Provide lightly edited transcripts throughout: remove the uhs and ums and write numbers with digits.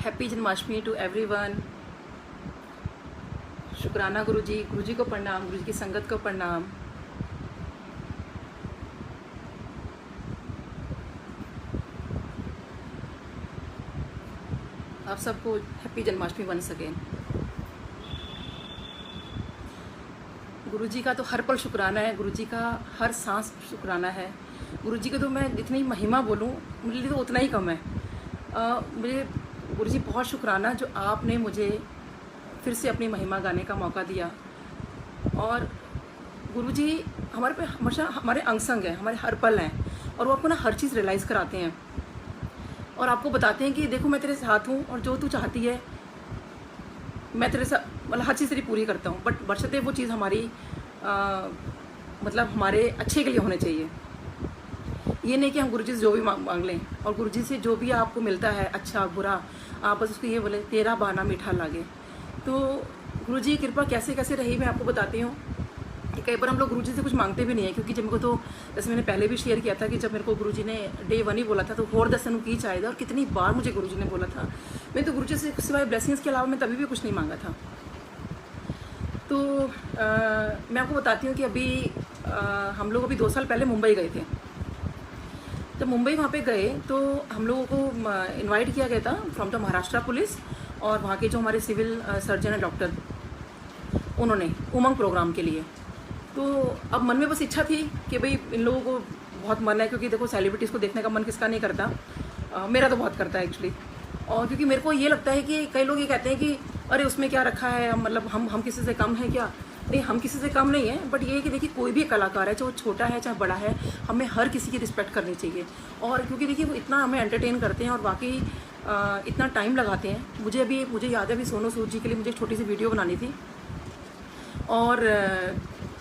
Happy Janmashtami to everyone. शुक्राना गुरु जी को प्रणाम, गुरु जी की संगत को प्रणाम। आप सबको हैप्पी जन्माष्टमी वंस अगेन। गुरु जी का तो हर पल शुक्राना है, गुरु जी का हर सांस शुक्राना है। गुरु जी को तो मैं जितनी महिमा बोलूँ मेरे लिए तो उतना ही कम है। मुझे गुरु जी बहुत शुक्राना जो आपने मुझे फिर से अपनी महिमा गाने का मौका दिया। और गुरु जी हमारे पे हमेशा हमारे अंग संग हैं, हमारे हर पल हैं, और वो आपको ना हर चीज़ रियलाइज़ कराते हैं और आपको बताते हैं कि देखो मैं तेरे साथ हूँ और जो तू चाहती है मैं तेरे साथ, मतलब हर चीज़ तेरी पूरी करता हूँ। बट बशर्ते वो चीज़ हमारी मतलब हमारे अच्छे के लिए होने चाहिए। ये नहीं कि हम गुरु जी से जो भी मांग लें, और गुरु जी से जो भी आपको मिलता है अच्छा बुरा आप बस उसको ये बोले तेरा बहाना मीठा लागे। तो गुरु जी की कृपा कैसे कैसे रही मैं आपको बताती हूँ कि कई बार हम लोग गुरु जी से कुछ मांगते भी नहीं है, क्योंकि जब मेरे को तो जैसे मैंने पहले भी शेयर किया था कि जब मेरे को गुरु जी ने डे 1 ही बोला था तो होर दर्शन की चाहिए, और कितनी बार मुझे गुरु जी ने बोला था। मैं तो गुरु जी से सिवाय ब्लेसिंग्स के अलावा मैं तभी भी कुछ नहीं मांगा था। तो मैं आपको बताती हूँ कि अभी हम लोग अभी 2 साल पहले मुंबई गए थे। जब मुंबई वहाँ पे गए तो हम लोगों को इनवाइट किया गया था फ्रॉम द महाराष्ट्र पुलिस, और वहाँ के जो हमारे सिविल सर्जन है डॉक्टर, उन्होंने उमंग प्रोग्राम के लिए। तो अब मन में बस इच्छा थी कि भाई इन लोगों को बहुत मन है, क्योंकि देखो सेलिब्रिटीज़ को देखने का मन किसका नहीं करता। मेरा तो बहुत करता है एक्चुअली। और क्योंकि मेरे को ये लगता है कि कई लोग ये कहते हैं कि अरे उसमें क्या रखा है, मतलब हम किसी से कम है क्या। नहीं, हम किसी से कम नहीं है, बट ये है कि देखिए कोई भी कलाकार है, चाहे वो छोटा है चाहे बड़ा है, हमें हर किसी की रिस्पेक्ट करनी चाहिए। और क्योंकि देखिए वो इतना हमें एंटरटेन करते हैं और वाकई इतना टाइम लगाते हैं। मुझे याद है अभी सोनू सूद जी के लिए मुझे एक छोटी सी वीडियो बनानी थी, और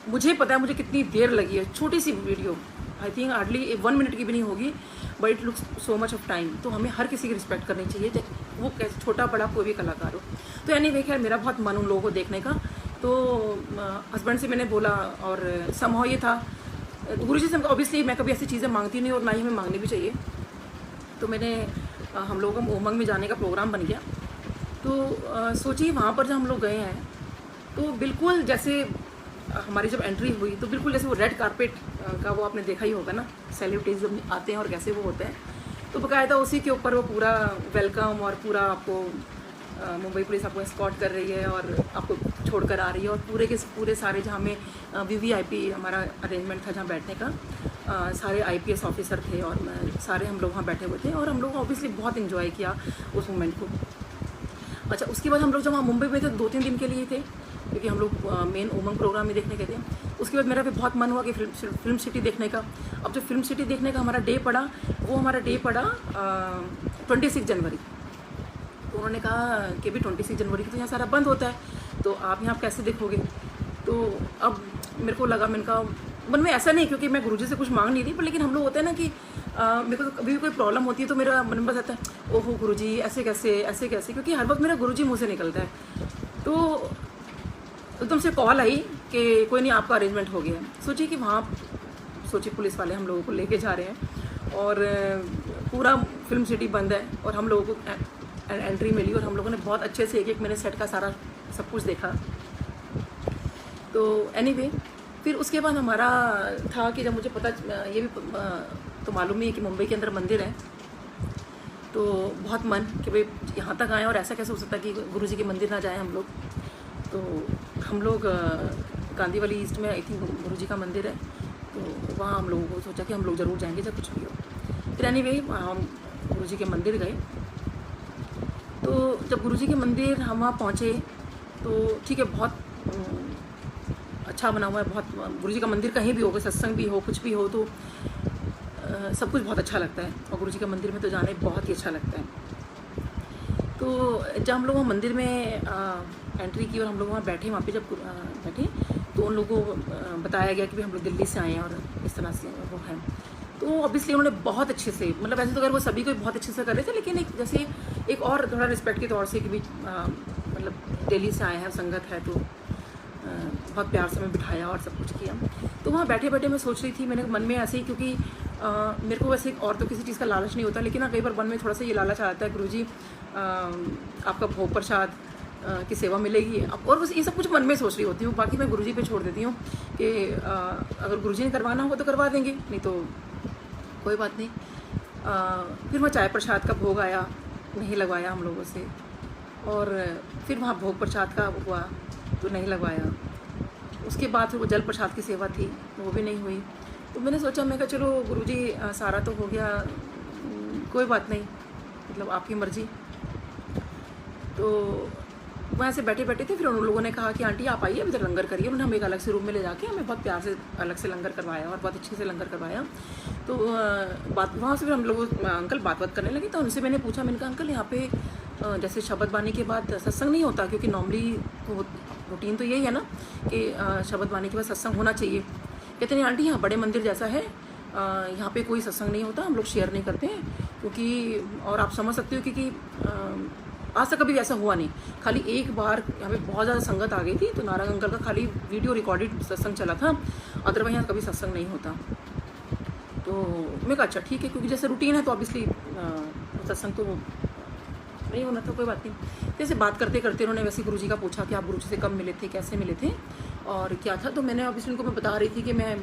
मुझे पता है मुझे कितनी देर लगी है। छोटी सी video, I think hardly 1 minute की भी नहीं होगी, but it looks so much of time. तो हमें हर किसी की रिस्पेक्ट करनी चाहिए, चाहे वो कैसे छोटा बड़ा कोई भी कलाकार हो। तो एनीवे खैर मेरा बहुत मन उन लोगों को देखने का। तो हस्बैंड से मैंने बोला, और समहाउ ये था गुरु जी से ऑब्वियसली मैं कभी ऐसी चीज़ें मांगती नहीं और ना ही हमें मांगनी भी चाहिए। तो मैंने हम लोगों का उमंग में जाने का प्रोग्राम बन गया। तो सोचिए वहाँ पर जब हम लोग गए हैं तो बिल्कुल जैसे हमारी जब एंट्री हुई तो बिल्कुल जैसे वो रेड कारपेट का वो आपने देखा ही होगा ना, सेलिब्रिटीज जब आते हैं और कैसे वो होते हैं। तो बकायदा उसी के ऊपर वो पूरा वेलकम और पूरा आपको मुंबई पुलिस आपको एस्कॉर्ट कर रही है और आपको छोड़कर आ रही है, और पूरे के पूरे सारे जहाँ में VVIP हमारा अरेंजमेंट था जहाँ बैठने का, सारे IPS ऑफिसर थे और सारे हम लोग वहाँ बैठे हुए थे, और हम लोग ऑब्वियसली बहुत इन्जॉय किया उस मोमेंट को। अच्छा, उसके बाद हम लोग जब वहाँ मुंबई में थे 2-3 दिन के लिए थे, क्योंकि हम लोग मेन उमंग प्रोग्राम में देखने गए थे। उसके बाद मेरा भी बहुत मन हुआ कि फिल्म सिटी देखने का। अब जो फिल्म सिटी देखने का हमारा डे पड़ा, वो हमारा डे पड़ा 26 जनवरी। तो उन्होंने कहा कि भी 26 जनवरी को तो यहाँ सारा बंद होता है, तो आप यहाँ कैसे देखोगे। तो अब मेरे को लगा, मैंने कहा मन में ऐसा नहीं क्योंकि मैं गुरुजी से कुछ मांग नहीं रही, पर लेकिन हम लोग होते हैं ना कि मेरे को तो कभी भी कोई प्रॉब्लम होती है तो मेरा मन में बस आता है ओहो गुरुजी ऐसे कैसे, क्योंकि हर वक्त मेरा गुरुजी मुँह से निकलता है। तो एकदम से कॉल आई कि कोई नहीं आपका अरेंजमेंट हो गया है। सोचिए कि वहाँ पुलिस वाले हम लोगों को लेके जा रहे हैं और पूरा फिल्म सिटी बंद है, और हम लोगों को एंट्री मिली और हम लोगों ने बहुत अच्छे से एक मिनट सेट का सारा सब कुछ देखा। तो एनीवे फिर उसके बाद हमारा था कि जब मुझे पता ये भी तो मालूम ही है कि मुंबई के अंदर मंदिर है, तो बहुत मन कि भाई यहाँ तक आए और ऐसा कैसे हो सकता है कि गुरुजी के मंदिर ना जाए हम लोग। तो हम लोग गांधी वाली ईस्ट में आई थिंक गुरुजी का मंदिर है, तो वहाँ हम लोगों को सोचा कि हम लोग ज़रूर जाएंगे जब कुछ भी हो। फिर एनीवे हम गुरुजी के मंदिर गए। तो जब गुरुजी के मंदिर हम वहाँ पहुँचे तो ठीक है, बहुत अच्छा बना हुआ है, बहुत गुरुजी का मंदिर कहीं भी हो, सत्संग भी हो कुछ भी हो तो सब कुछ बहुत अच्छा लगता है, और गुरुजी के मंदिर में तो जाने बहुत ही अच्छा लगता है। तो जब हम लोग वहाँ मंदिर में एंट्री की और हम लोग वहाँ बैठे, वहाँ पे जब बैठे तो उन लोगों को बताया गया कि भाई हम लोग दिल्ली से आए हैं और इस तरह से वो है। तो ऑब्वियसली उन्होंने बहुत अच्छे से, मतलब ऐसे तो अगर वो सभी को बहुत अच्छे से कर रहे थे, लेकिन एक जैसे एक और थोड़ा रिस्पेक्ट के तौर से कि भाई मतलब दिल्ली से आए हैं, संगत है, तो बहुत प्यार से हमें बिठाया और सब कुछ किया। तो वहाँ बैठे बैठे मैं सोच रही थी, मैंने मन में ऐसे ही, क्योंकि मेरे को वैसे और तो किसी चीज़ का लालच नहीं होता, लेकिन कई बार मन में थोड़ा सा ये लालच आ जाता है, गुरुजी आपका भोग प्रसाद की सेवा मिलेगी, और बस ये सब कुछ मन में सोच रही होती हूँ। बाकी मैं गुरुजी पे छोड़ देती हूँ कि अगर गुरुजी ने करवाना होगा तो करवा देंगे, नहीं तो कोई बात नहीं। फिर वहाँ चाय प्रसाद का भोग आया, नहीं लगवाया हम लोगों से, और फिर वहाँ भोग प्रसाद का हुआ तो नहीं लगवाया। उसके बाद फिर वो जल प्रसाद की सेवा थी, वो भी नहीं हुई। तो मैंने सोचा, मैं कहा चलो गुरुजी सारा तो हो गया, कोई बात नहीं, मतलब आपकी मर्जी। तो वहाँ से बैठे बैठे थे, फिर उन लोगों ने कहा कि आंटी आप आइए, इधर लंगर करिए। उन्होंने हमें एक अलग से रूम में ले जाके हमें बहुत प्यार से अलग से लंगर करवाया और बहुत अच्छे से लंगर करवाया। तो बात वहाँ से फिर हम लोग अंकल बात करने लगे। तो उनसे मैंने पूछा, मैंने कहा अंकल यहाँ पे जैसे शब्द बानी के बाद सत्संग नहीं होता, क्योंकि नॉर्मली तो रूटीन तो यही है ना कि शब्द बानी के बाद सत्संग होना चाहिए। कहते हैं आंटी यहाँ बड़े मंदिर जैसा है, यहाँ पे कोई सत्संग नहीं होता, हम लोग शेयर नहीं करते हैं, क्योंकि और आप समझ सकते हो क्योंकि आज तक कभी ऐसा हुआ नहीं। खाली एक बार यहाँ पे बहुत ज़्यादा संगत आ गई थी, तो नारायण अंकल का खाली वीडियो रिकॉर्डेड सत्संग चला था, अदरवाइज यहाँ कभी सत्संग नहीं होता। तो मैं कहा अच्छा ठीक है, क्योंकि जैसे रूटीन है तो ऑब्वियसली सत्संग तो नहीं होना था, कोई बात नहीं। जैसे बात करते करते उन्होंने वैसे गुरुजी का पूछा कि आप गुरुजी से कब मिले थे, कैसे मिले थे और क्या था। तो मैंने ऑब्वियसली उनको मैं बता रही थी कि मैं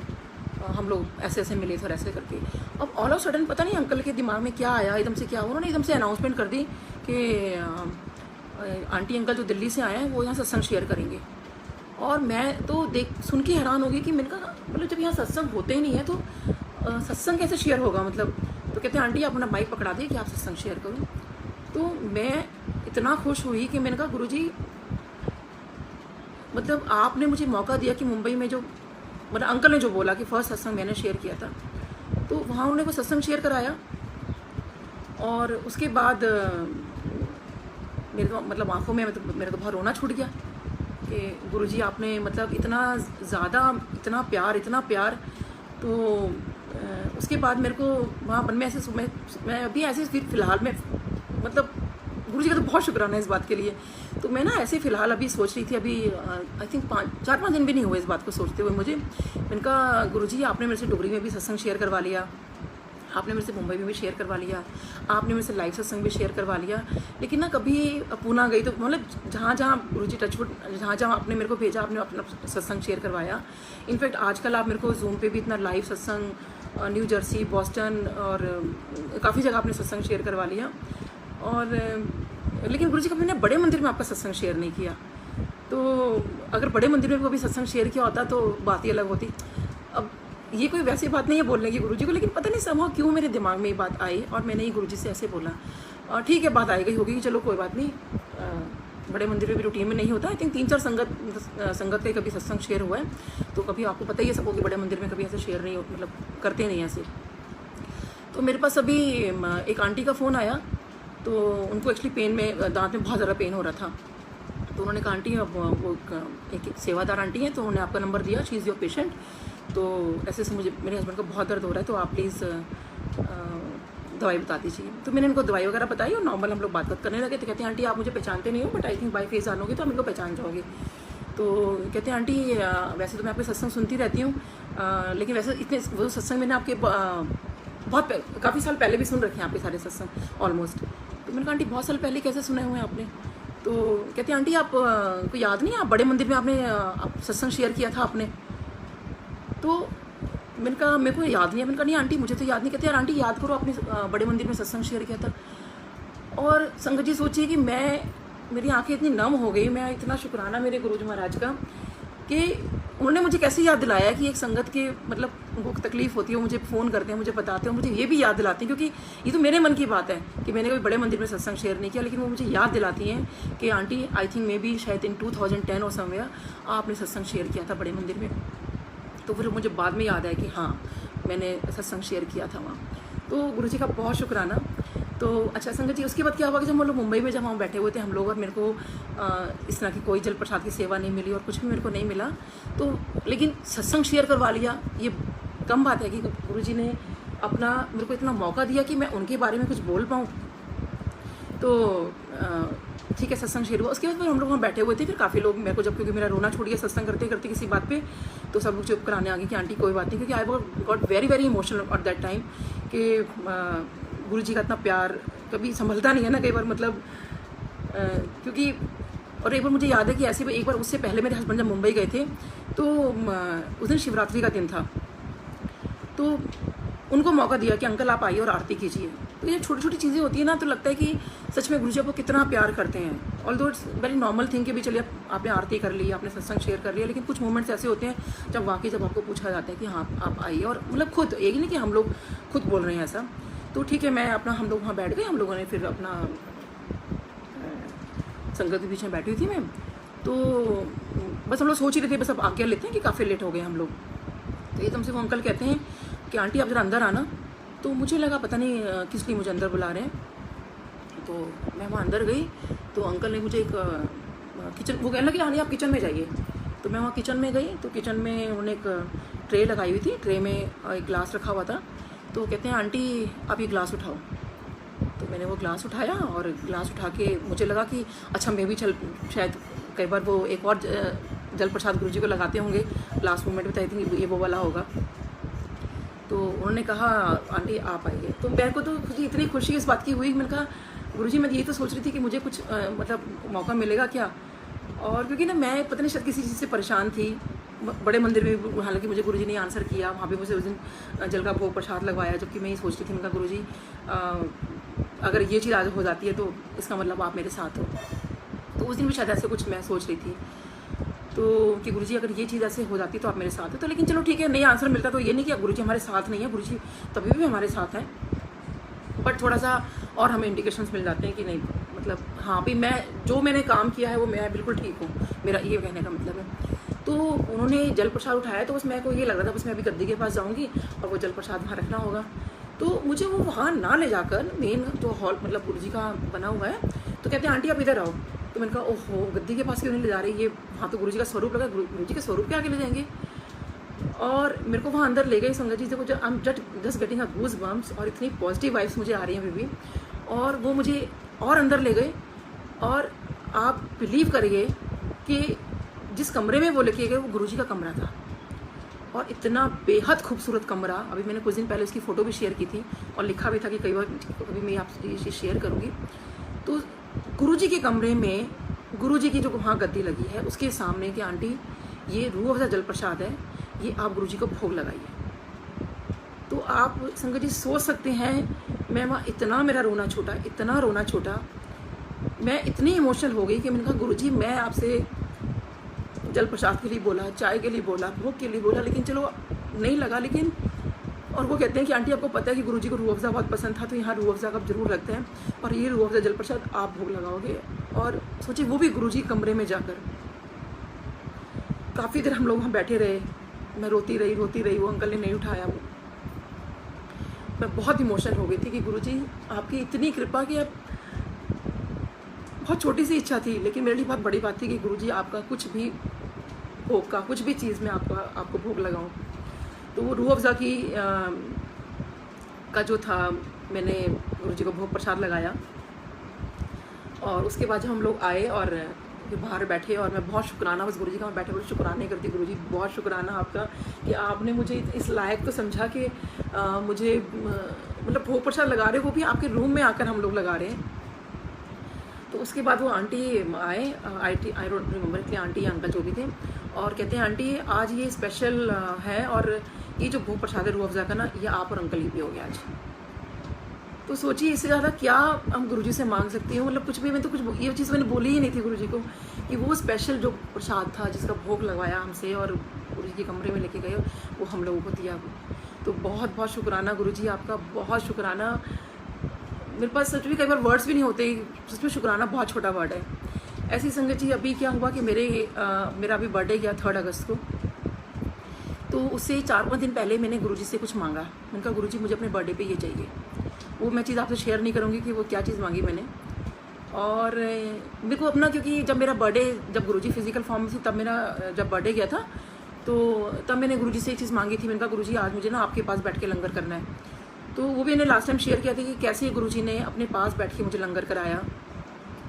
हम लोग ऐसे ऐसे मिले थे और ऐसे करके। अब ऑल ऑफ सडन पता नहीं अंकल के दिमाग में क्या आया, एकदम से क्या, उन्होंने एकदम से अनाउंसमेंट कर दी कि आंटी अंकल जो दिल्ली से आए हैं वो यहाँ सत्संग शेयर करेंगे। और मैं तो सुन के हैरान हो गई कि मैंने कहा मतलब जब यहाँ सत्संग होते ही नहीं है तो सत्संग कैसे शेयर होगा, मतलब। तो कहते हैं आंटी आप अपना माइक पकड़ा दिए कि आप सत्संग शेयर करो। तो मैं इतना खुश हुई कि मैंने कहा गुरुजी मतलब आपने मुझे मौका दिया कि मुंबई में जो मतलब अंकल ने जो बोला कि फर्स्ट सत्संग मैंने शेयर किया था, तो वहाँ उन्होंने वो सत्संग शेयर कराया। और उसके बाद मेरे तो मतलब आंखों में मतलब मेरा तो बहुत रोना छूट गया कि गुरुजी आपने मतलब इतना ज़्यादा इतना प्यार। तो उसके बाद मेरे को वहाँ मन में ऐसे मैं अभी ऐसे फ़िलहाल में मतलब गुरुजी का तो बहुत शुक्राना है इस बात के लिए। तो मैं ना ऐसे फ़िलहाल अभी सोच रही थी, अभी आई थिंक 4-5 दिन भी नहीं हुए इस बात को सोचते हुए मुझे। मैंने कहा गुरुजी आपने मेरे से डोगरी में भी सत्संग शेयर करवा लिया, आपने मेरे से मुंबई में भी शेयर करवा लिया, आपने मेरे से लाइव सत्संग भी शेयर करवा लिया, लेकिन ना कभी पूना गई तो मतलब जहाँ जहाँ गुरुजी टचवुड जहाँ आपने मेरे को भेजा आपने अपना सत्संग शेयर करवाया। इनफैक्ट आजकल आप मेरे को जूम पे भी इतना लाइव सत्संग न्यू जर्सी, बॉस्टन और काफ़ी जगह आपने सत्संग शेयर करवा लिया। और लेकिन गुरुजी कभी मैंने बड़े मंदिर में आपका सत्संग शेयर नहीं किया। तो अगर बड़े मंदिर में कभी सत्संग शेयर किया होता तो बात ही अलग होती। अब ये कोई वैसी बात नहीं है बोलने की गुरुजी को, लेकिन पता नहीं समझो क्यों मेरे दिमाग में ये बात आई और मैंने ही गुरुजी से ऐसे बोला। और ठीक है बात आई गई होगी कि चलो कोई बात नहीं, बड़े मंदिर में भी रूटीन में नहीं होता। आई थिंक 3-4 संगत का कभी सत्संग शेयर हुआ है, तो कभी आपको पता ही है सबको कि बड़े मंदिर में कभी ऐसे शेयर नहीं मतलब करते नहीं ऐसे। तो मेरे पास अभी एक आंटी का फ़ोन आया, तो उनको एक्चुअली पेन में दांत में बहुत ज़्यादा पेन हो रहा था। तो उन्होंने कहा आंटी वो एक सेवादार आंटी है, तो उन्होंने आपका नंबर दिया, शी इज़ योर पेशेंट, तो ऐसे से मुझे मेरे हस्बैंड को बहुत दर्द हो रहा है, तो आप प्लीज़ दवाई बता दीजिए। तो मैंने उनको दवाई वगैरह बताई और नॉर्मल हम लोग बात करने लगे। तो कहते हैं आंटी आप मुझे पहचानते नहीं हो, but I think by face जानोगे तो आप मेरे को पहचान जाओगे। तो कहते हैं आंटी वैसे तो मैं आपके सत्संग सुनती रहती हूँ, लेकिन वैसे इतने वो सत्संग मैंने आपके बहुत काफ़ी साल पहले भी सुन रखे हैं आपके सारे सत्संग ऑलमोस्ट। तो मैंने कहा आंटी बहुत साल पहले कैसे सुने हुए हैं आपने। तो कहते हैं आंटी आप को याद नहीं, आप बड़े मंदिर में आपने सत्संग शेयर किया था आपने। तो मैंने कहा मेरे को याद नहीं है। मैंने कहा नहीं आंटी मुझे तो याद नहीं। कहते यार आंटी याद करो आपने बड़े मंदिर में सत्संग शेयर किया था। और संगत जी सोचिए कि मेरी आंखें इतनी नम हो गई, मैं इतना शुक्राना मेरे गुरुजी महाराज का कि उन्होंने मुझे कैसे याद दिलाया कि एक संगत के मतलब उनको तकलीफ़ होती है, मुझे फ़ोन करते हैं, मुझे बताते हैं, मुझे ये भी याद दिलाती हैं, क्योंकि ये तो मेरे मन की बात है कि मैंने कोई बड़े मंदिर में सत्संग शेयर नहीं किया, लेकिन वो मुझे याद दिलाती हैं कि aunty I think may be शायद इन 2010 और समवेयर आपने सत्संग शेयर किया था बड़े मंदिर में। तो फिर मुझे बाद में याद आया कि हाँ मैंने सत्संग शेयर किया था वहाँ। तो गुरुजी का बहुत शुक्राना। तो अच्छा संगत जी उसके बाद क्या हुआ कि जब हम लोग मुंबई में जब हम बैठे हुए थे हम लोग, और मेरे को इस तरह की कोई जल प्रसाद की सेवा नहीं मिली और कुछ भी मेरे को नहीं मिला, तो लेकिन सत्संग शेयर करवा लिया। ये कम बात है कि गुरुजी ने अपना मेरे को इतना मौका दिया कि मैं उनके बारे में कुछ बोल पाऊँ। तो ठीक है, सत्संग शेयर हुआ। उसके बाद फिर हम लोग वहाँ बैठे हुए थे। फिर काफ़ी लोग मेरे को, जब क्योंकि मेरा रोना छूट गया सत्संग करते करते किसी बात पे, तो सब लोग चुप कराने आ गए कि आंटी कोई बात नहीं, क्योंकि I got very very emotional at that time कि गुरु जी का इतना प्यार कभी संभलता नहीं है ना कई बार, मतलब क्योंकि और एक बार मुझे याद है कि ऐसे एक बार उससे पहले मेरे हस्बैंड जब मुंबई गए थे तो उस दिन शिवरात्रि का दिन था, तो उनको मौका दिया कि अंकल आप आइए और आरती कीजिए। तो ये छोटी छोटी चीज़ें होती है ना, तो लगता है कि सच में गुरुजी आपको कितना प्यार करते हैं। Although it's very normal thing कि भी चलिए आपने आरती कर ली, आपने सत्संग शेयर कर लिया, लेकिन कुछ मोमेंट्स ऐसे होते हैं जब वाकई जब आपको पूछा जाता है कि हाँ आप आइए, और मतलब खुद एक ही नहीं कि हम लोग खुद बोल रहे हैं ऐसा। तो ठीक है, मैं अपना, हम लोग वहाँ बैठ गए, हम लोगों ने फिर अपना संगत के बीच में बैठी हुई थी मैं, तो बस हम लोग सोच ही रहे थे बस अब आज्ञा लेते हैं कि काफ़ी लेट हो गए हम लोग। तो एकदम से वो अंकल कहते हैं कि आंटी आप ज़रा अंदर आना। तो मुझे लगा पता नहीं किस लिए मुझे अंदर बुला रहे हैं, तो मैं वहाँ अंदर गई। तो अंकल ने मुझे एक किचन, वो कहने लगे आनी आप किचन में जाइए। तो मैं वहाँ किचन में गई, तो किचन में उन्होंने एक ट्रे लगाई हुई थी, ट्रे में एक ग्लास रखा हुआ था। तो कहते हैं आंटी आप ये ग्लास उठाओ। तो मैंने वो ग्लास उठाया, और ग्लास उठा के मुझे लगा कि अच्छा मैं भी चल, शायद कई बार वो एक और जल प्रसाद गुरुजी को लगाते होंगे लास्ट मोमेंट में, तो आई थिंक ये वो वाला होगा। तो उन्होंने कहा आंटी आप आइए। तो मेरे को तो मुझे इतनी खुशी इस बात की हुई, मैंने कहा गुरुजी मैं ये तो सोच रही थी कि मुझे कुछ मतलब मौका मिलेगा क्या। और क्योंकि ना मैं पता नहीं शायद किसी चीज़ से परेशान थी, बड़े मंदिर में हालांकि मुझे गुरुजी ने आंसर किया, वहाँ पे मुझे उस दिन जल का भोग प्रसाद लगवाया, जबकि मैं ये सोच रही थी, उनका गुरुजी अगर ये चीज़ आज हो जाती है तो इसका मतलब आप मेरे साथ हो। तो उस दिन भी शायद ऐसे कुछ मैं सोच रही थी, तो कि गुरुजी अगर ये चीज़ ऐसे हो जाती तो आप मेरे साथ हो। तो लेकिन चलो ठीक है, नहीं आंसर मिलता तो ये नहीं कि अब गुरुजी हमारे साथ नहीं है, गुरुजी तभी भी हमारे साथ हैं, बट थोड़ा सा और हमें इंडिकेशंस मिल जाते हैं कि नहीं, मतलब हाँ भी मैं जो मैंने काम किया है वो मैं बिल्कुल ठीक हूँ, मेरा ये कहने का मतलब है। तो उन्होंने जल प्रसाद उठाया, तो बस मेरे को ये लग रहा था बस मैं अभी गद्दी के पास जाऊँगी और वो जल प्रसाद वहाँ रखना होगा। तो मुझे वो वहाँ ना ले जाकर मेन जो हॉल मतलब गुरुजी का बना हुआ है, तो कहते हैं आंटी आप इधर आओ। तो मैंने कहा ओहो गद्दी के पास क्यों नहीं ले जा रही, ये वहाँ तो गुरुजी का स्वरूप लगा, गुरुजी के स्वरूप के आगे ले जाएंगे। और मेरे को वहाँ अंदर ले गई संगत जी, देखो जो I am just getting a goose bumps, और इतनी पॉजिटिव वाइब्स मुझे आ रही हैं अभी भी। और वो मुझे और अंदर ले गए, और आप बिलीव करिए कि जिस कमरे में वो लेके गए वो गुरुजी का कमरा था, और इतना बेहद खूबसूरत कमरा। अभी मैंने कुछ दिन पहले उसकी फ़ोटो भी शेयर की थी, और लिखा भी था कि कई बार कभी मैं आपसे ये शेयर करूँगी। तो गुरुजी के कमरे में गुरुजी की जो वहाँ गद्दी लगी है उसके सामने कि आंटी ये रूह अफ़ज़ा जल प्रसाद है, ये आप गुरुजी को भोग लगाइए। तो आप संगत जी सोच सकते हैं, मैं वहाँ इतना मेरा रोना छूटा, इतना रोना छूटा, मैं इतनी इमोशनल हो गई कि मैंने कहा गुरुजी मैं आपसे जल प्रसाद के लिए बोला, चाय के लिए बोला, भोग के लिए बोला, लेकिन चलो नहीं लगा। लेकिन और वो कहते हैं कि आंटी आपको पता है कि गुरुजी को रूह अफ़ज़ा बहुत पसंद था, तो यहाँ रूह अफ़ज़ा का जरूर रखते हैं, और ये रूह अफ़ज़ा जल प्रसाद आप भोग लगाओगे। और सोचिए वो भी गुरुजी कमरे में जाकर। काफ़ी देर हम लोग वहाँ बैठे रहे, मैं रोती रही, वो अंकल ने नहीं उठाया। वो मैं बहुत इमोशनल हो गई थी कि गुरुजी आपकी इतनी कृपा कि आप, बहुत छोटी सी इच्छा थी लेकिन मेरे लिए बहुत बड़ी बात थी कि गुरुजी आपका कुछ भी भोग का, कुछ भी चीज़ में आपको भोग लगाऊं। तो वो रूह अफ़ज़ा की का जो था, मैंने गुरुजी को भोग प्रसाद लगाया, और उसके बाद जब हम लोग आए और बाहर बैठे, और मैं बहुत शुक्राना बस गुरुजी का, मैं बैठे बैठे शुक्राने करती, गुरुजी बहुत शुक्राना आपका कि आपने मुझे इस लायक तो समझा कि मुझे मतलब भोग प्रसाद लगा रहे हो, वो भी आपके रूम में आकर हम लोग लगा रहे हैं। तो उसके बाद वो आंटी आए, आई डोंट रिमेंबर कि आंटी या अंकल जो भी थे, और कहते हैं आंटी आज ये स्पेशल है, और ये जो भोग प्रसाद है रूह अफ़ज़ा का ना, ये आप और अंकल ही पियोगे आज। तो सोचिए इससे ज़्यादा क्या हम गुरुजी से मांग सकते हैं, मतलब कुछ भी। मैं तो कुछ ये चीज़ मैंने बोली ही नहीं थी गुरुजी को कि वो स्पेशल जो प्रसाद था जिसका भोग लगवाया हमसे और गुरुजी के कमरे में लेके गए, वो हम लोगों को दिया। तो बहुत बहुत शुक्राना गुरुजी आपका, बहुत शुक्राना। मेरे पास सच में कई बार वर्ड्स भी नहीं होते, सच में शुक्राना बहुत छोटा वर्ड है। ऐसी संगत जी अभी क्या हुआ कि मेरा अभी बर्थडे गया 3 अगस्त को, तो उससे 4-5 दिन पहले मैंने गुरुजी से कुछ मांगा। मैंने कहा गुरुजी मुझे अपने बर्थडे पे ये चाहिए। वो मैं चीज़ आपसे शेयर नहीं करूँगी कि वो क्या चीज़ मांगी मैंने। और मेरे को अपना, क्योंकि जब मेरा बर्थडे, जब गुरुजी फिजिकल फॉर्म में थी, तब मेरा जब बर्थडे गया था, तो तब मैंने गुरुजी से एक चीज़ मांगी थी। मैंने कहा गुरुजी आज मुझे ना आपके पास बैठ के लंगर करना है। तो वो भी मैंने लास्ट टाइम शेयर किया था कि कैसे गुरुजी ने अपने पास बैठ के मुझे लंगर कराया,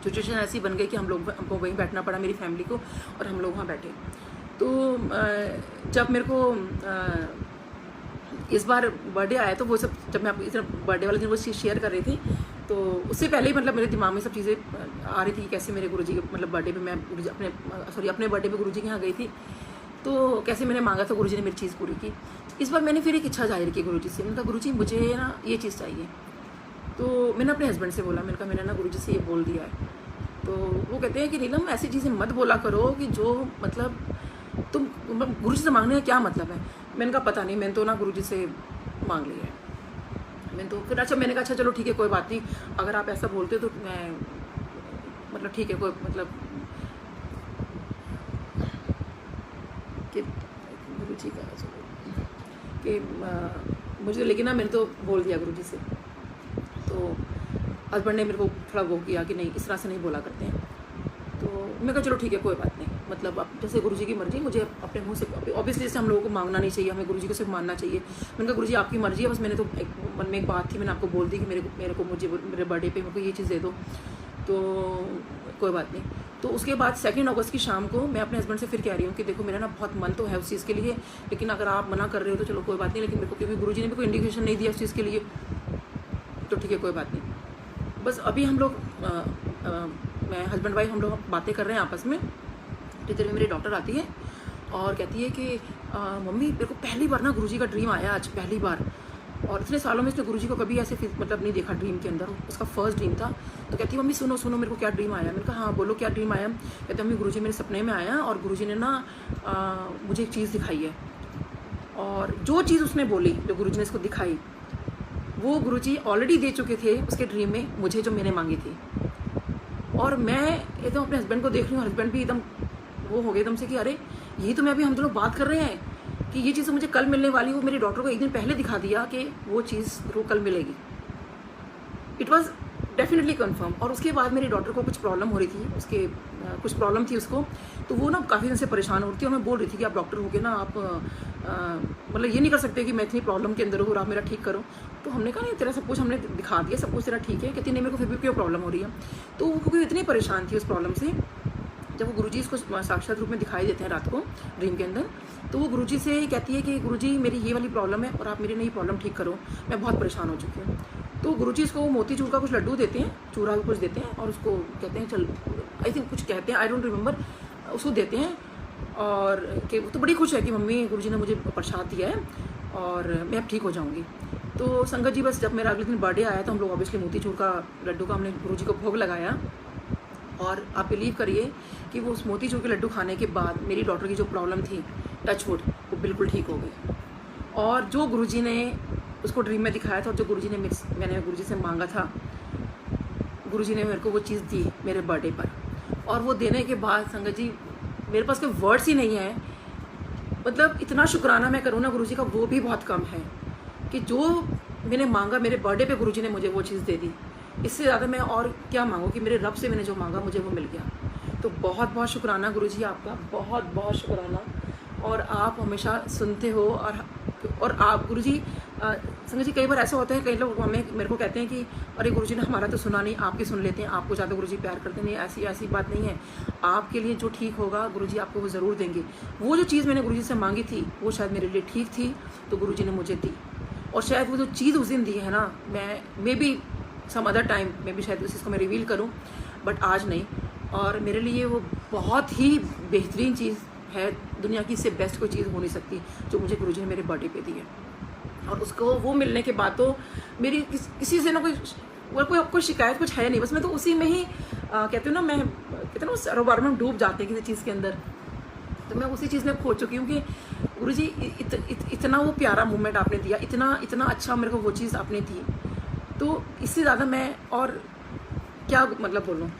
सिचुएशन ऐसी बन गई कि हमको वहीं बैठना पड़ा, मेरी फैमिली को, और हम लोग वहाँ बैठे। तो जब मेरे को इस बार बर्थडे आया तो वो सब, जब मैं इस बर्थडे वाले दिन वो चीज़ शेयर कर रही थी, तो उससे पहले ही मतलब मेरे दिमाग में सब चीज़ें आ रही थी कि कैसे मेरे गुरुजी के मतलब बर्थडे पे मैं अपने बर्थडे पे गुरुजी के यहाँ गई थी, तो कैसे मैंने मांगा था, गुरुजी ने मेरी चीज़ पूरी की। इस बार मैंने फिर एक इच्छा जाहिर की गुरुजी से, मैंने कहा गुरुजी मुझे ना ये चीज़ चाहिए। तो मैंने अपने हस्बैंड से बोला, मैंने कहा मैंने ना गुरुजी से ये बोल दिया है। तो वो कहते हैं कि नीलम ऐसी चीज़ें मत बोला करो कि जो मतलब तुम गुरुजी से मांगने का क्या मतलब है। मैंने कहा पता नहीं, मैंने तो ना गुरुजी से मांग लिया है। मैंने तो फिर मैंने कहा अच्छा चलो ठीक है, कोई बात नहीं, अगर आप ऐसा बोलते हो तो मैं मतलब ठीक है, कोई मतलब कि गुरुजी का कि मुझे, लेकिन ना मैंने तो बोल दिया गुरुजी से। तो हस्बैंड ने मेरे को थोड़ा वो किया कि नहीं, इस तरह से नहीं बोला करते हैं। तो मैं कहा चलो ठीक है, कोई बात नहीं, मतलब अब जैसे गुरुजी की मर्जी, मुझे अपने मुंह से ऑब्वियसली जैसे हम लोगों को मांगना नहीं चाहिए, हमें गुरुजी को सिर्फ मानना चाहिए। मैंने कहा गुरुजी आपकी मर्जी है, बस मैंने तो मन में एक बात थी, मैंने आपको बोल दी कि मेरे को मेरे बर्थडे पे मेरे को ये चीज़ दे दो, तो कोई बात नहीं। तो उसके बाद 2 अगस्त की शाम को मैं अपने हस्बैंड से फिर कह रही हूँ कि देखो मेरा ना बहुत मन तो है उस चीज़ के लिए, लेकिन अगर आप मना कर रहे हो तो चलो कोई बात नहीं, लेकिन मेरे को क्योंकि गुरुजी ने मेरे को इंडिकेशन नहीं दिया उस चीज़ के लिए, तो ठीक है कोई बात नहीं। बस अभी हम लोग मैं हस्बैंड वाइफ हम लोग बातें कर रहे हैं आपस में, इधर में मेरी डॉक्टर आती है और कहती है कि मम्मी मेरे को पहली बार ना गुरुजी का ड्रीम आया आज, पहली बार, और इतने सालों में इसने गुरुजी को कभी ऐसे मतलब नहीं देखा ड्रीम के अंदर, उसका फर्स्ट ड्रीम था। तो कहती है मम्मी सुनो सुनो मेरे को क्या ड्रीम आया। मैंने कहा हाँ बोलो क्या ड्रीम आया। कहते मम्मी गुरुजी मेरे सपने में आया और गुरुजी ने ना मुझे एक चीज़ दिखाई है, और जो चीज़ उसने बोली, जो गुरुजी ने इसको दिखाई, वो गुरुजी ऑलरेडी दे चुके थे उसके ड्रीम में मुझे, जो मैंने मांगी थी। और मैं एकदम अपने हस्बैंड को देख रही हूँ, हस्बैंड भी एकदम वो हो गए एकदम से कि अरे यही तो मैं अभी हम दोनों बात कर रहे हैं कि ये चीज़ मुझे कल मिलने वाली, वो मेरे डॉक्टर को एक दिन पहले दिखा दिया कि वो चीज़ वो कल मिलेगी। It was definitely confirm. और उसके बाद मेरी डॉक्टर को कुछ प्रॉब्लम हो रही थी, उसके कुछ प्रॉब्लम थी उसको, तो वो ना काफ़ी दिन से परेशान हो रही थी, और मैं बोल रही थी कि आप डॉक्टर हो के ना आप मतलब ये नहीं कर सकते कि मैं इतनी प्रॉब्लम के अंदर हूँ और आप मेरा ठीक करो। तो हमने कहा नहीं तेरा सब कुछ हमने दिखा दिया, सब कुछ तेरा ठीक है। कहती नहीं मेरे को फिर भी क्यों प्रॉब्लम हो रही है। तो वो क्योंकि इतनी परेशान थी उस प्रॉब्लम से, जब वो गुरुजी इसको साक्षात रूप में दिखाई देते हैं रात को ड्रीम के अंदर, तो वो गुरुजी से कहती है कि गुरुजी मेरी ये वाली प्रॉब्लम है और आप मेरी नई प्रॉब्लम ठीक करो, मैं बहुत परेशान हो चुकी हूँ। तो गुरुजी इसको मोतीचूर का कुछ लड्डू देते हैं, चूरा कुछ देते हैं, और उसको कहते हैं चल, आई थिंक कुछ कहते हैं, आई डोंट रिमेंबर, उसको देते हैं। और कि वो तो बड़ी खुश है कि मम्मी गुरुजी ने मुझे प्रसाद दिया है और मैं अब ठीक हो जाऊँगी। तो संगत जी बस जब मेरा अगले दिन बर्थडे आया तो हम लोग ऑब्वियसली मोतीचूर का लड्डू का हमने गुरुजी को भोग लगाया, और आप बिलीव करिए कि वो उस मोतीचूर के लड्डू खाने के बाद मेरी डॉक्टर की जो प्रॉब्लम थी, टचवुड, वो बिल्कुल ठीक हो गई। और जो गुरुजी ने उसको ड्रीम में दिखाया था और जो गुरुजी ने मैंने गुरुजी से मांगा था, गुरुजी ने मेरे को वो चीज़ दी मेरे बर्थडे पर। और वो देने के बाद संगत जी मेरे पास कोई वर्ड्स ही नहीं है, मतलब इतना शुक्राना मैं करूँ ना गुरुजी का वो भी बहुत कम है कि जो मैंने मांगा मेरे बर्थडे पे गुरुजी ने मुझे वो चीज़ दे दी। इससे ज़्यादा मैं और क्या मांगूँ कि मेरे रब से मैंने जो मांगा मुझे वो मिल गया। तो बहुत बहुत शुक्राना गुरुजी आपका, बहुत बहुत शुक्राना। और आप हमेशा सुनते हो, और आप गुरुजी संगत जी कई बार ऐसा होता है, कई लोग मेरे को कहते हैं कि अरे गुरुजी ने हमारा तो सुना नहीं, आपकी सुन लेते हैं, आपको ज़्यादा गुरुजी प्यार करते नहीं। ऐसी बात नहीं है, आपके लिए जो ठीक होगा गुरुजी आपको वो ज़रूर देंगे। वो जो चीज़ मैंने गुरुजी से मांगी थी वो शायद मेरे लिए ठीक थी, तो गुरुजी ने मुझे दी। और शायद वो जो चीज़ उस दिन दी है ना, मैं maybe some other time में भी शायद उस चीज़ को मैं रिवील करूं, बट आज नहीं। और मेरे लिए वो बहुत ही बेहतरीन चीज़ है, दुनिया की इससे बेस्ट कोई चीज़ हो नहीं सकती जो मुझे गुरुजी ने मेरे बर्थडे पे दी है। और उसको वो मिलने के बाद तो मेरी किसी से ना कोई शिकायत कुछ है नहीं, बस मैं तो उसी में ही कहती हूँ ना, मैं कहते हैं ना सरोवर में डूब जाते हैं किसी चीज़ के अंदर, तो मैं उसी चीज़ में खो चुकी हूँ कि गुरुजी इतना वो प्यारा मोमेंट आपने दिया, इतना अच्छा मेरे को वो चीज़ आपने दी, तो इससे ज़्यादा मैं और क्या मतलब बोलूँ।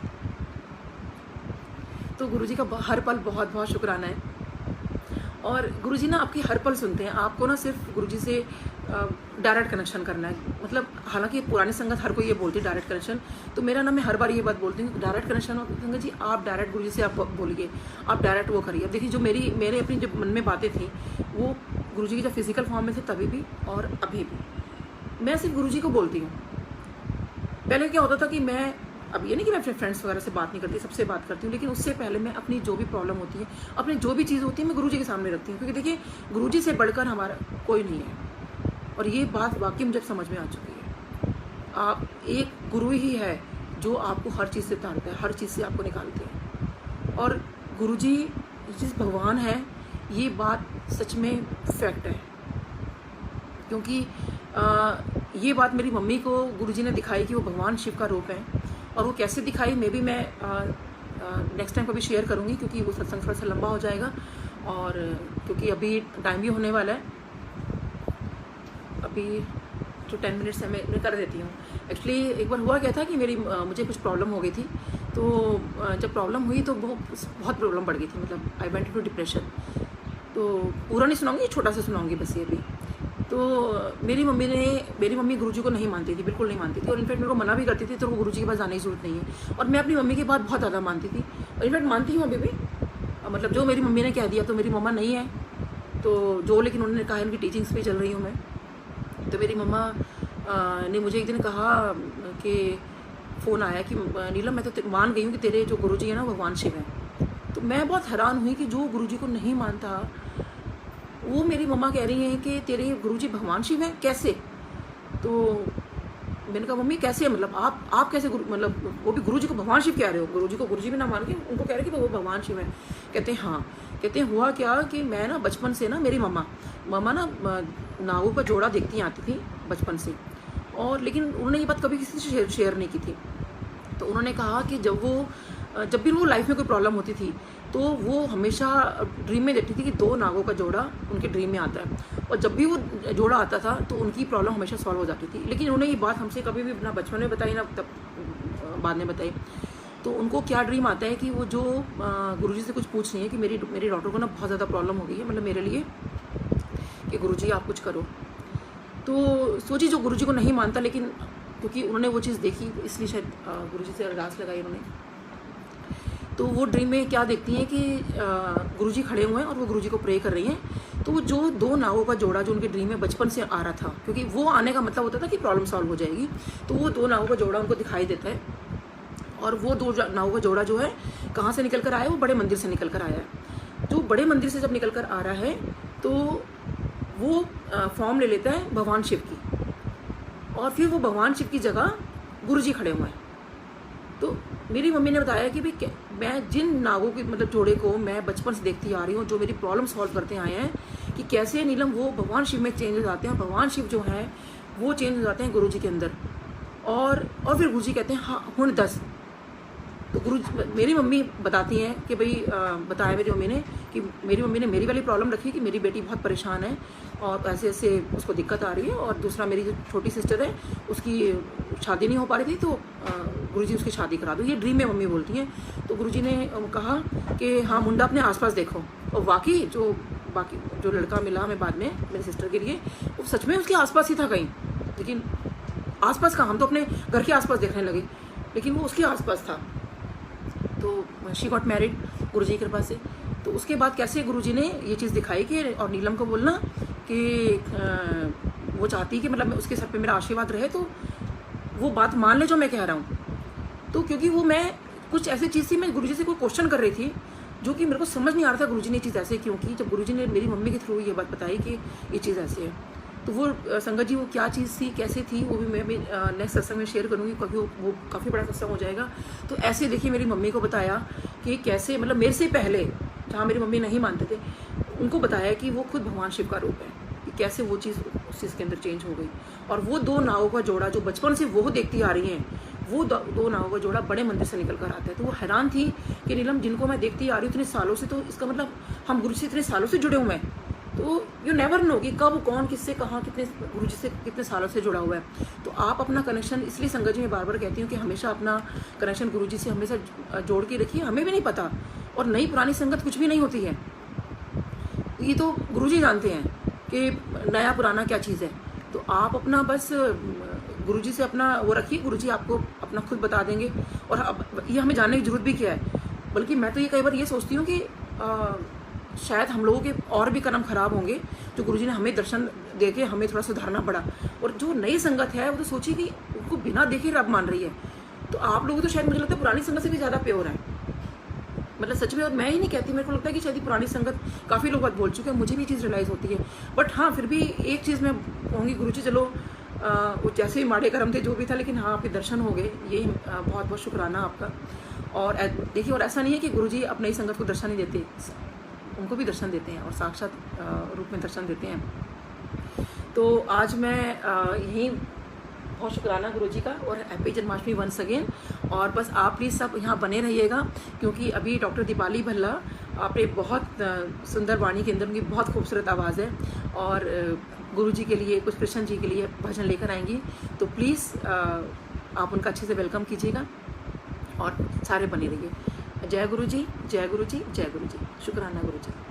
तो गुरुजी का हर पल बहुत बहुत शुक्राना है। और गुरुजी ना आपकी हर पल सुनते हैं, आपको ना सिर्फ गुरुजी से डायरेक्ट कनेक्शन करना है। मतलब हालांकि पुरानी संगत हर कोई ये बोलती है डायरेक्ट कनेक्शन, तो मेरा ना मैं हर बार ये बात बोलती हूँ डायरेक्ट कनेक्शन संगत जी, आप डायरेक्ट गुरुजी से आप बोलिए, आप डायरेक्ट वो करिए। अब देखिए जो मेरे अपनी जो मन में बातें थी वो गुरुजी की जब फिजिकल फॉर्म में थे तभी भी और अभी भी मैं सिर्फ गुरुजी को बोलती हूँ। पहले क्या होता था कि मैं अब ये नहीं कि मैं अपने फ्रेंड्स वगैरह से बात नहीं करती, सबसे बात करती हूँ, लेकिन उससे पहले मैं अपनी जो भी प्रॉब्लम होती है, अपनी जो भी चीज़ होती है, मैं गुरुजी के सामने रखती हूँ, क्योंकि देखिए गुरुजी से बढ़कर हमारा कोई नहीं है। और ये बात वाकई मुझे समझ में आ चुकी है। आप एक गुरु ही है जो आपको हर चीज़ से तारता है, हर चीज़ से आपको निकालते हैं। और गुरुजी जिस भगवान है, ये बात सच में फैक्ट है, क्योंकि ये बात मेरी मम्मी को गुरुजी ने दिखाई कि वो भगवान शिव का रूप है। और वो कैसे दिखाई मैं नेक्स्ट टाइम कभी शेयर करूँगी, क्योंकि वो सत्संग थोड़ा सा लंबा हो जाएगा, और क्योंकि अभी टाइम भी होने वाला है। अभी जो 10 मिनट्स है मैं कर देती हूँ। एक्चुअली एक बार हुआ क्या था कि मुझे कुछ प्रॉब्लम हो गई थी, तो जब प्रॉब्लम हुई तो बहुत प्रॉब्लम बढ़ गई थी, मतलब आई वेंट टू डिप्रेशन। तो पूरा नहीं सुनाऊंगी, छोटा सा सुनाऊंगी बस ये भी। तो मेरी मम्मी गुरुजी को नहीं मानती थी, बिल्कुल नहीं मानती थी, और इनफैक्ट मेरे को मना भी करती थी, तो वो गुरुजी के पास जाने की जरूरत नहीं है। और मैं अपनी मम्मी की बात बहुत ज़्यादा मानती थी, और इनफैक्ट मानती हूँ अभी भी। मतलब जो मेरी मम्मी ने कह दिया, तो मेरी मम्मा नहीं है तो जो, लेकिन उन्होंने कहा उनकी टीचिंग्स पे चल रही हूँ मैं। तो मेरी मम्मा ने मुझे एक दिन कहा कि फ़ोन आया कि नीलम मैं तो मान गई हूँ कि तेरे जो गुरुजी है ना भगवान शिव है। तो मैं बहुत हैरान हुई कि जो गुरुजी को नहीं मानता, वो मेरी मम्मा कह रही हैं कि तेरे गुरुजी भगवान शिव हैं, कैसे? तो मैंने कहा मम्मी कैसे, मतलब आप कैसे मतलब वो भी गुरुजी को भगवान शिव कह रहे हो? गुरुजी को गुरुजी भी ना मान के उनको कह रहे कि वो भगवान शिव हैं। कहते हैं हाँ। कहते हैं हुआ क्या कि मैं ना बचपन से ना, मेरी मम्मा ना नागों का जोड़ा देखती आती थी बचपन से, और लेकिन उन्होंने ये बात कभी किसी से शेयर नहीं की थी। तो उन्होंने कहा कि जब भी वो लाइफ में कोई प्रॉब्लम होती थी, तो वो हमेशा ड्रीम में देखती थी कि 2 नागों का जोड़ा उनके ड्रीम में आता है, और जब भी वो जोड़ा आता था तो उनकी प्रॉब्लम हमेशा सॉल्व हो जाती थी। लेकिन उन्होंने ये बात हमसे कभी भी ना बचपन में बताई, ना तब बाद में बताई। तो उनको क्या ड्रीम आता है कि वो जो गुरुजी से कुछ पूछ रही है कि मेरी डॉटर को ना बहुत ज़्यादा प्रॉब्लम हो गई है, मतलब मेरे लिए, कि गुरुजी आप कुछ करो। तो सोची जो गुरुजी को नहीं मानता, लेकिन क्योंकि उन्होंने वो चीज़ देखी, इसलिए शायद गुरुजी से अरदास लगाई उन्होंने। तो वो ड्रीम में क्या देखती हैं कि गुरुजी खड़े हुए हैं और वो गुरुजी को प्रे कर रही हैं। तो वो जो 2 नावों का जोड़ा जो उनके ड्रीम में बचपन से आ रहा था, क्योंकि वो आने का मतलब होता था कि प्रॉब्लम सॉल्व हो जाएगी, तो वो 2 नावों का जोड़ा उनको दिखाई देता है। और वो 2 नावों का जोड़ा जो है कहाँ से निकल कर आया है? वो बड़े मंदिर से निकल कर आया है। जो बड़े मंदिर से जब निकल कर आ रहा है, तो वो फॉर्म ले लेता है भगवान शिव की, और फिर वो भगवान शिव की जगह गुरुजी खड़े हुए हैं। तो मेरी मम्मी ने बताया कि भाई मैं जिन नागों के मतलब जोड़े को मैं बचपन से देखती आ रही हूँ, जो मेरी प्रॉब्लम सॉल्व करते आए हैं, कि कैसे नीलम वो भगवान शिव में चेंज हो जाते हैं, भगवान शिव जो हैं वो चेंज हो जाते हैं गुरुजी के अंदर। और फिर गुरुजी कहते हैं हाँ हुण दस। तो मेरी मम्मी बताती हैं कि भाई बताया मेरी मम्मी ने कि मेरी मम्मी ने मेरी वाली प्रॉब्लम रखी कि मेरी बेटी बहुत परेशान है और ऐसे ऐसे उसको दिक्कत आ रही है, और दूसरा मेरी जो छोटी सिस्टर है उसकी शादी नहीं हो पा रही थी, तो गुरुजी उसकी शादी करा दो। ये ड्रीम में मम्मी बोलती हैं। तो गुरुजी ने कहा कि हाँ मुंडा अपने आसपास देखो, और बाकी जो लड़का मिला हमें बाद में मेरी सिस्टर के लिए, वो सच में उसके आसपास ही था कहीं, लेकिन आसपास कहाँ, हम तो अपने घर के आसपास देखने लगे, लेकिन वो उसके आसपास था। तो शी गॉट मैरिड गुरुजी की कृपा से। तो उसके बाद कैसे गुरुजी ने ये चीज़ दिखाई कि और नीलम को बोलना कि वो चाहती कि मतलब उसके सर पे मेरा आशीर्वाद रहे, तो वो बात मान ले जो मैं कह रहा हूँ। तो क्योंकि वो मैं कुछ ऐसी चीज़ थी, मैं गुरुजी से कोई क्वेश्चन कर रही थी जो कि मेरे को समझ नहीं आ रहा था गुरुजी ने ये चीज़ ऐसे क्यों की। जब गुरुजी ने मेरी मम्मी के थ्रू ये बात बताई कि ये चीज़ ऐसे है, तो वो संगत जी वो क्या चीज़ थी, कैसे थी, वो भी मैं भी नेक्स्ट सत्संग में शेयर करूँगी, क्योंकि वो काफ़ी बड़ा सत्संग हो जाएगा। तो ऐसे देखिए मेरी मम्मी को बताया कि कैसे, मतलब मेरे से पहले जहाँ मेरी मम्मी नहीं मानते थे, उनको बताया कि वो खुद भगवान शिव का रूप है, कि कैसे वो चीज़ उस चीज़ के अंदर चेंज हो गई। और वो 2 नावों का जोड़ा जो बचपन से वो देखती आ रही हैं, वो 2 नावों का जोड़ा बड़े मंदिर से निकल कर आता है। तो वो हैरान थी कि नीलम जिनको मैं देखती आ रही हूँ इतने सालों से, तो इसका मतलब हम गुरु से इतने सालों से जुड़े हुए हैं। तो यू नेवर नो कि कब कौन किससे कहाँ कितने गुरुजी से कितने सालों से जुड़ा हुआ है। तो आप अपना कनेक्शन, इसलिए संगत जी मैं बार बार कहती हूँ कि हमेशा अपना कनेक्शन गुरुजी से हमेशा जोड़ के रखिए। हमें भी नहीं पता, और नई पुरानी संगत कुछ भी नहीं होती है, ये तो गुरुजी जानते हैं कि नया पुराना क्या चीज़ है। तो आप अपना बस गुरुजी से अपना वो रखिए, गुरुजी आपको अपना खुद बता देंगे। और अब ये हमें जानने की जरूरत भी क्या है, बल्कि मैं तो ये कई बार ये सोचती हूँ कि शायद हम लोगों के और भी कर्म खराब होंगे जो गुरुजी ने हमें दर्शन देके हमें थोड़ा सुधारना पड़ा। और जो नई संगत है वो तो सोचिए कि उनको बिना देखे रब मान रही है, तो आप लोग तो शायद मुझे लगता है पुरानी संगत से भी ज़्यादा प्योर है, मतलब सच में। और मैं ही नहीं कहती, मेरे को लगता है कि शायद ये पुरानी संगत, काफ़ी लोग बात बोल चुके हैं, मुझे भी ये चीज़ रियलाइज़ होती है। बट हाँ, फिर भी एक चीज़ मैं कहूँगी गुरुजी, चलो वो जैसे भी माड़े कर्म थे जो भी था, लेकिन हाँ आपके दर्शन हो गए, ये बहुत बहुत शुक्राना आपका। और देखिए, और ऐसा नहीं है कि गुरुजी अपने ही संगत को दर्शन नहीं देते, उनको भी दर्शन देते हैं और साक्षात रूप में दर्शन देते हैं। तो आज मैं यहीं बहुत शुक्राना गुरुजी का, और हैप्पी जन्माष्टमी वंस अगेन। और बस आप प्लीज़ सब यहाँ बने रहिएगा, क्योंकि अभी डॉक्टर दीपाली भल्ला, आपने बहुत सुंदर वाणी के अंदर, उनकी बहुत खूबसूरत आवाज़ है, और गुरुजी के लिए, कुछ कृष्ण जी के लिए भजन लेकर आएंगी। तो प्लीज़ आप उनका अच्छे से वेलकम कीजिएगा और सारे बने रहिए। जय गुरुजी, जय गुरुजी, जय गुरुजी। शुक्राना गुरुजी।